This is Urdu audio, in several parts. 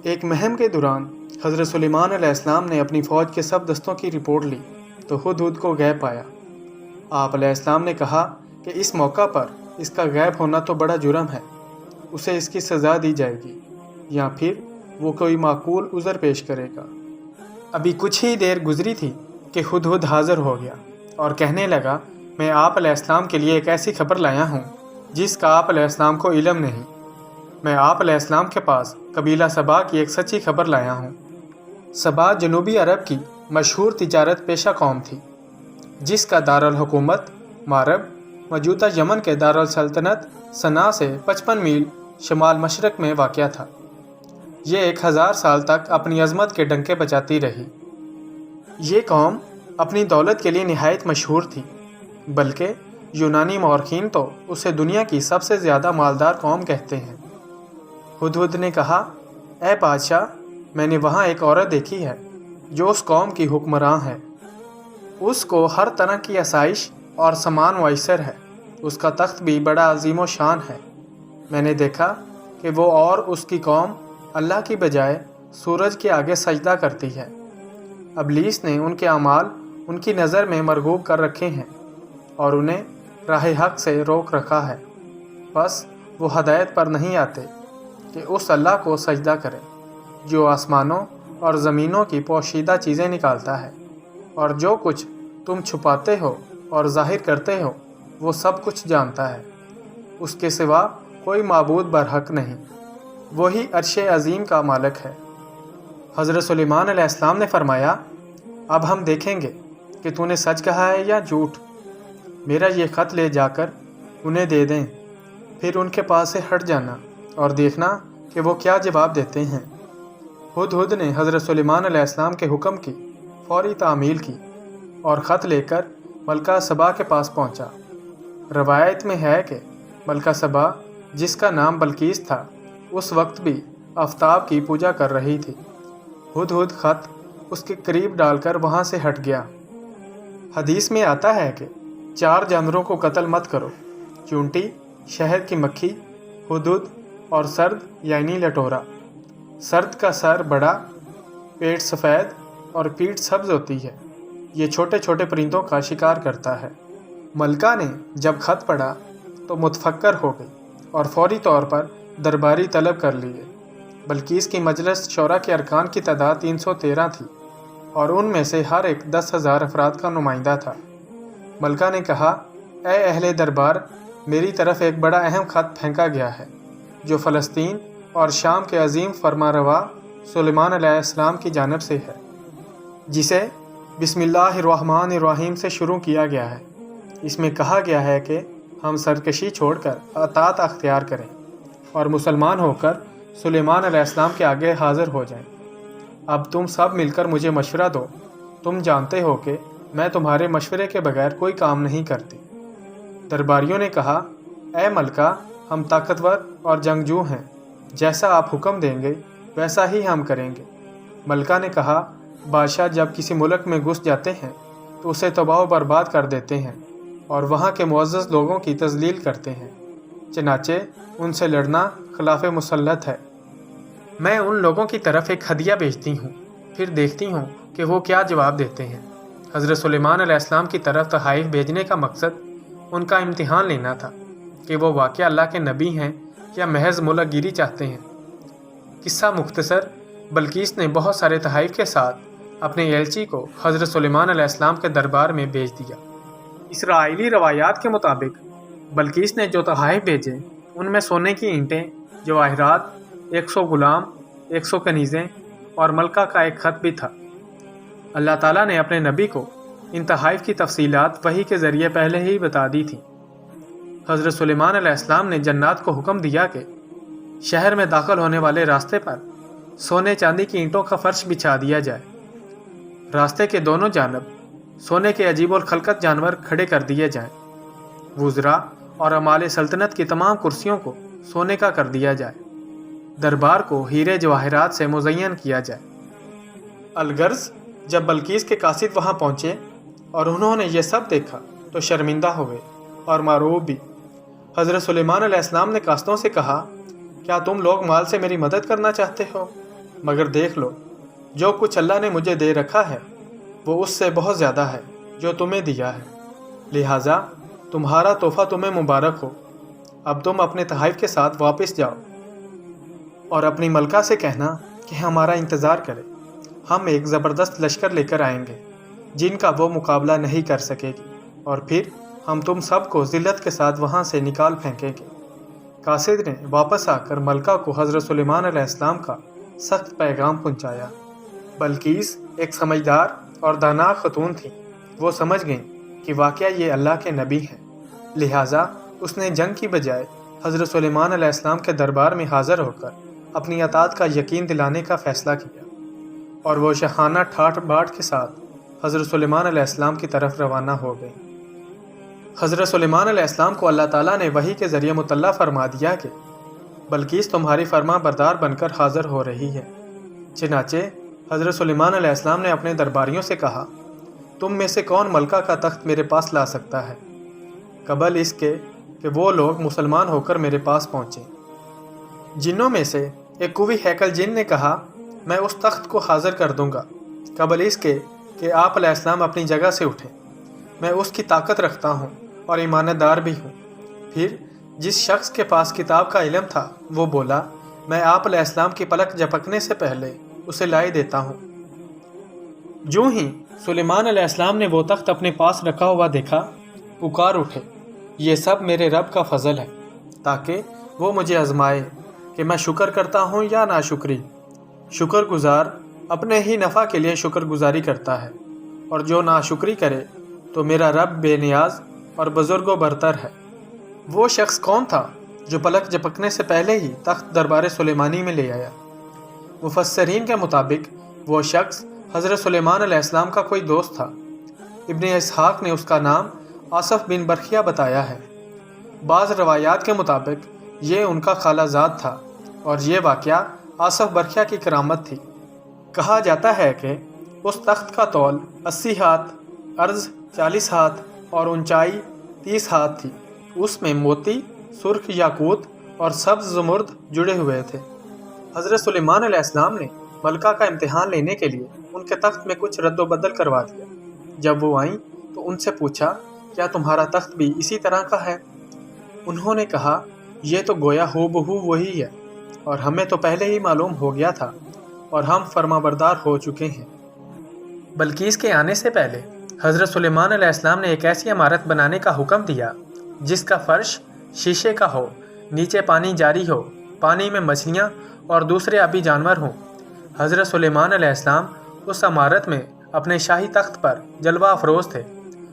ایک مہم کے دوران حضرت سلیمان علیہ السلام نے اپنی فوج کے سب دستوں کی رپورٹ لی تو ہدہد کو غائب پایا۔ آپ علیہ السلام نے کہا کہ اس موقع پر اس کا غائب ہونا تو بڑا جرم ہے، اسے اس کی سزا دی جائے گی یا پھر وہ کوئی معقول عذر پیش کرے گا۔ ابھی کچھ ہی دیر گزری تھی کہ ہدہد حاضر ہو گیا اور کہنے لگا، میں آپ علیہ السلام کے لیے ایک ایسی خبر لایا ہوں جس کا آپ علیہ السلام کو علم نہیں۔ میں آپ علیہ السلام کے پاس قبیلہ سبا کی ایک سچی خبر لایا ہوں۔ سبا جنوبی عرب کی مشہور تجارت پیشہ قوم تھی، جس کا دارالحکومت مارب موجودہ یمن کے دارالسلطنت صنعا سے 55 میل شمال مشرق میں واقع تھا۔ یہ 1000 سال تک اپنی عظمت کے ڈنکے بجاتی رہی۔ یہ قوم اپنی دولت کے لیے نہایت مشہور تھی، بلکہ یونانی مورخین تو اسے دنیا کی سب سے زیادہ مالدار قوم کہتے ہیں۔ ہدہد نے کہا، اے بادشاہ، میں نے وہاں ایک عورت دیکھی ہے جو اس قوم کی حکمراں ہے۔ اس کو ہر طرح کی آسائش اور سامان میسر ہے، اس کا تخت بھی بڑا عظیم و شان ہے۔ میں نے دیکھا کہ وہ اور اس کی قوم اللہ کی بجائے سورج کے آگے سجدہ کرتی ہے۔ ابلیس نے ان کے اعمال ان کی نظر میں مرغوب کر رکھے ہیں اور انہیں راہ حق سے روک رکھا ہے، بس وہ ہدایت پر نہیں آتے کہ اس اللہ کو سجدہ کریں جو آسمانوں اور زمینوں کی پوشیدہ چیزیں نکالتا ہے، اور جو کچھ تم چھپاتے ہو اور ظاہر کرتے ہو وہ سب کچھ جانتا ہے۔ اس کے سوا کوئی معبود برحق نہیں، وہی عرش عظیم کا مالک ہے۔ حضرت سلیمان علیہ السلام نے فرمایا، اب ہم دیکھیں گے کہ تو نے سچ کہا ہے یا جھوٹ۔ میرا یہ خط لے جا کر انہیں دے دیں، پھر ان کے پاس سے ہٹ جانا اور دیکھنا کہ وہ کیا جواب دیتے ہیں۔ ہدہد نے حضرت سلیمان علیہ السلام کے حکم کی فوری تعمیل کی اور خط لے کر ملکہ سبا کے پاس پہنچا۔ روایت میں ہے کہ ملکہ سبا، جس کا نام بلقیس تھا، اس وقت بھی آفتاب کی پوجا کر رہی تھی۔ ہدہد خط اس کے قریب ڈال کر وہاں سے ہٹ گیا۔ حدیث میں آتا ہے کہ 4 جانوروں کو قتل مت کرو: چونٹی، شہد کی مکھی، ہدہد اور سرد یعنی لٹورا۔ سرد کا سر بڑا، پیٹ سفید اور پیٹھ سبز ہوتی ہے، یہ چھوٹے چھوٹے پرندوں کا شکار کرتا ہے۔ ملکہ نے جب خط پڑھا تو متفکر ہو گئی اور فوری طور پر درباری طلب کر لیے۔ بلقیس کی مجلس شورا کے ارکان کی تعداد 313 تھی اور ان میں سے ہر ایک 10,000 افراد کا نمائندہ تھا۔ ملکہ نے کہا، اے اہل دربار، میری طرف ایک بڑا اہم خط پھینکا گیا ہے جو فلسطین اور شام کے عظیم فرمانروا سلیمان علیہ السلام کی جانب سے ہے، جسے بسم اللہ الرحمن الرحیم سے شروع کیا گیا ہے۔ اس میں کہا گیا ہے کہ ہم سرکشی چھوڑ کر اطاعت اختیار کریں اور مسلمان ہو کر سلیمان علیہ السلام کے آگے حاضر ہو جائیں۔ اب تم سب مل کر مجھے مشورہ دو، تم جانتے ہو کہ میں تمہارے مشورے کے بغیر کوئی کام نہیں کرتی۔ درباریوں نے کہا، اے ملکہ، ہم طاقتور اور جنگجو ہیں، جیسا آپ حکم دیں گے ویسا ہی ہم کریں گے۔ ملکہ نے کہا، بادشاہ جب کسی ملک میں گھس جاتے ہیں تو اسے تباہ و برباد کر دیتے ہیں اور وہاں کے معزز لوگوں کی تذلیل کرتے ہیں، چنانچہ ان سے لڑنا خلاف مسلط ہے۔ میں ان لوگوں کی طرف ایک ہدیہ بھیجتی ہوں، پھر دیکھتی ہوں کہ وہ کیا جواب دیتے ہیں۔ حضرت سلیمان علیہ السلام کی طرف تحائف بھیجنے کا مقصد ان کا امتحان لینا تھا کہ وہ واقعہ اللہ کے نبی ہیں یا محض ملک گیری چاہتے ہیں۔ قصہ مختصر، بلقیس نے بہت سارے تحائف کے ساتھ اپنے ایلچی کو حضرت سلیمان علیہ السلام کے دربار میں بھیج دیا۔ اسرائیلی روایات کے مطابق بلقیس نے جو تحائف بھیجے ان میں سونے کی اینٹیں، جواہرات، 100 غلام، 100 کنیزیں اور ملکہ کا ایک خط بھی تھا۔ اللہ تعالیٰ نے اپنے نبی کو ان تحائف کی تفصیلات وحی کے ذریعے پہلے ہی بتا دی تھیں۔ حضرت سلیمان علیہ السلام نے جنات کو حکم دیا کہ شہر میں داخل ہونے والے راستے پر سونے چاندی کی اینٹوں کا فرش بچھا دیا جائے۔ راستے کے دونوں جانب سونے کے عجیب الخلقت جانور کھڑے کر دیے جائیں۔ وزراء اور عمال سلطنت کی تمام کرسیوں کو سونے کا کر دیا جائے۔ دربار کو ہیرے جواہرات سے مزین کیا جائے۔ الغرض، جب بلقیس کے قاصد وہاں پہنچے اور انہوں نے یہ سب دیکھا تو شرمندہ ہوئے اور معروب بھی۔ حضرت سلیمان علیہ السلام نے قاصدوں سے کہا، کیا تم لوگ مال سے میری مدد کرنا چاہتے ہو؟ مگر دیکھ لو، جو کچھ اللہ نے مجھے دے رکھا ہے وہ اس سے بہت زیادہ ہے جو تمہیں دیا ہے، لہٰذا تمہارا تحفہ تمہیں مبارک ہو۔ اب تم اپنے تحائف کے ساتھ واپس جاؤ اور اپنی ملکہ سے کہنا کہ ہمارا انتظار کرے، ہم ایک زبردست لشکر لے کر آئیں گے جن کا وہ مقابلہ نہیں کر سکے گی، اور پھر ہم تم سب کو ذلت کے ساتھ وہاں سے نکال پھینکیں گے۔ قاصد نے واپس آ کر ملکہ کو حضرت سلیمان علیہ السلام کا سخت پیغام پہنچایا۔ بلقیس ایک سمجھدار اور دانا خاتون تھی، وہ سمجھ گئیں کہ واقعہ یہ اللہ کے نبی ہیں، لہٰذا اس نے جنگ کی بجائے حضرت سلیمان علیہ السلام کے دربار میں حاضر ہو کر اپنی اطاعت کا یقین دلانے کا فیصلہ کیا، اور وہ شاہانہ ٹھاٹھ باٹھ کے ساتھ حضرت سلیمان علیہ السلام کی طرف روانہ ہو گئی۔ حضرت سلیمان علیہ السلام کو اللہ تعالیٰ نے وحی کے ذریعے مطلع فرما دیا کہ بلقیس تمہاری فرما بردار بن کر حاضر ہو رہی ہے۔ چنانچہ حضرت سلیمان علیہ السلام نے اپنے درباریوں سے کہا، تم میں سے کون ملکہ کا تخت میرے پاس لا سکتا ہے قبل اس کے کہ وہ لوگ مسلمان ہو کر میرے پاس پہنچیں؟ جنوں میں سے ایک کوی ہیکل جن نے کہا، میں اس تخت کو حاضر کر دوں گا قبل اس کے کہ آپ علیہ السلام اپنی جگہ سے اٹھیں، میں اس کی طاقت رکھتا ہوں اور ایماندار بھی ہوں۔ پھر جس شخص کے پاس کتاب کا علم تھا وہ بولا، میں آپ علیہ السلام کی پلک جھپکنے سے پہلے اسے لائے دیتا ہوں۔ جو ہی سلیمان علیہ السلام نے وہ تخت اپنے پاس رکھا ہوا دیکھا، پکار اٹھے، یہ سب میرے رب کا فضل ہے تاکہ وہ مجھے آزمائے کہ میں شکر کرتا ہوں یا ناشکری۔ شکر گزار اپنے ہی نفع کے لیے شکر گزاری کرتا ہے، اور جو ناشکری کرے تو میرا رب بے نیاز اور بزرگ و برتر ہے۔ وہ شخص کون تھا جو پلک جھپکنے سے پہلے ہی تخت دربار سلیمانی میں لے آیا؟ مفسرین کے مطابق وہ شخص حضرت سلیمان علیہ السلام کا کوئی دوست تھا۔ ابن اسحاق نے اس کا نام آصف بن برخیہ بتایا ہے۔ بعض روایات کے مطابق یہ ان کا خالہ زاد تھا، اور یہ واقعہ آصف برخیہ کی کرامت تھی۔ کہا جاتا ہے کہ اس تخت کا طول 80 ہاتھ، عرض 40 ہاتھ اور اونچائی 30 ہاتھ تھی۔ اس میں موتی، سرخ یاقوت اور سبز زمرد جڑے ہوئے تھے۔ حضرت سلیمان علیہ السلام نے ملکہ کا امتحان لینے کے لیے ان کے تخت میں کچھ رد و بدل کروا دیا۔ جب وہ آئیں تو ان سے پوچھا، کیا تمہارا تخت بھی اسی طرح کا ہے؟ انہوں نے کہا، یہ تو گویا ہو بہو وہی ہے، اور ہمیں تو پہلے ہی معلوم ہو گیا تھا اور ہم فرما بردار ہو چکے ہیں۔ بلقیس کے آنے سے پہلے حضرت سلیمان علیہ السلام نے ایک ایسی عمارت بنانے کا حکم دیا جس کا فرش شیشے کا ہو، نیچے پانی جاری ہو، پانی میں مچھلیاں اور دوسرے آبی جانور ہوں۔ حضرت سلیمان علیہ السلام اس عمارت میں اپنے شاہی تخت پر جلوہ افروز تھے،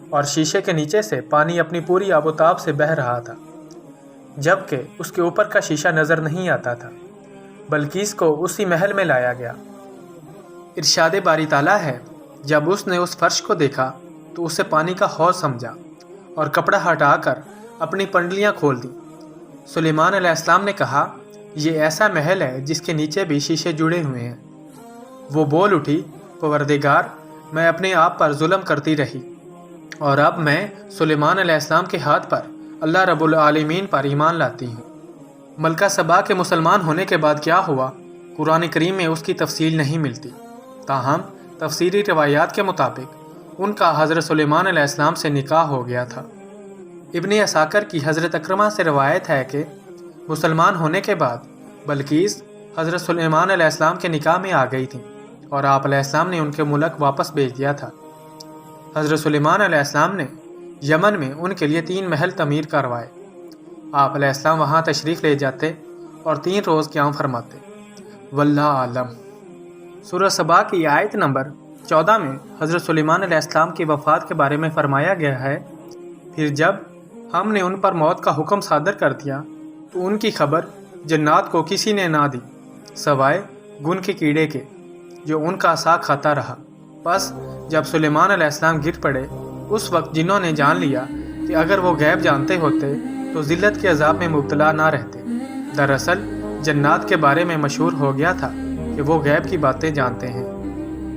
اور شیشے کے نیچے سے پانی اپنی پوری آب و تاب سے بہہ رہا تھا، جبکہ اس کے اوپر کا شیشہ نظر نہیں آتا تھا۔ بلقیس کو اسی محل میں لایا گیا۔ ارشاد باری تعالیٰ ہے، جب اس نے اس فرش کو دیکھا تو اسے پانی کا حوض سمجھا اور کپڑا ہٹا کر اپنی پنڈلیاں کھول دی۔ سلیمان علیہ السلام نے کہا، یہ ایسا محل ہے جس کے نیچے بھی شیشے جڑے ہوئے ہیں۔ وہ بول اٹھی، پروردگار، میں اپنے آپ پر ظلم کرتی رہی، اور اب میں سلیمان علیہ السلام کے ہاتھ پر اللہ رب العالمین پر ایمان لاتی ہوں۔ ملکہ سبا کے مسلمان ہونے کے بعد کیا ہوا، قرآن کریم میں اس کی تفصیل نہیں ملتی، تاہم تفسیری روایات کے مطابق ان کا حضرت سلیمان علیہ السلام سے نکاح ہو گیا تھا۔ ابن عساکر کی حضرت اکرمہ سے روایت ہے کہ مسلمان ہونے کے بعد بلقیس حضرت سلیمان علیہ السلام کے نکاح میں آ گئی تھیں، اور آپ علیہ السلام نے ان کے ملک واپس بھیج دیا تھا۔ حضرت سلیمان علیہ السلام نے یمن میں ان کے لیے 3 محل تعمیر کروائے۔ آپ علیہ السلام وہاں تشریف لے جاتے اور 3 روز قیام فرماتے۔ واللہ عالم۔ سورہ سبا کی آیت نمبر 14 میں حضرت سلیمان علیہ السلام کی وفات کے بارے میں فرمایا گیا ہے، پھر جب ہم نے ان پر موت کا حکم صادر کر دیا تو ان کی خبر جنات کو کسی نے نہ دی سوائے گن کے کیڑے کے، جو ان کا سا کھاتا رہا۔ بس جب سلیمان علیہ السلام گر پڑے، اس وقت جنوں نے جان لیا کہ اگر وہ غیب جانتے ہوتے تو ذلت کے عذاب میں مبتلا نہ رہتے۔ دراصل جنات کے بارے میں مشہور ہو گیا تھا کہ وہ غیب کی باتیں جانتے ہیں۔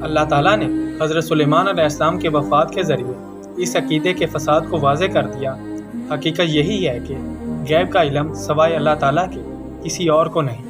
اللہ تعالیٰ نے حضرت سلیمان علیہ السلام کے وفات کے ذریعے اس عقیدے کے فساد کو واضح کر دیا۔ حقیقت یہی ہے کہ غیب کا علم سوائے اللہ تعالیٰ کے کسی اور کو نہیں۔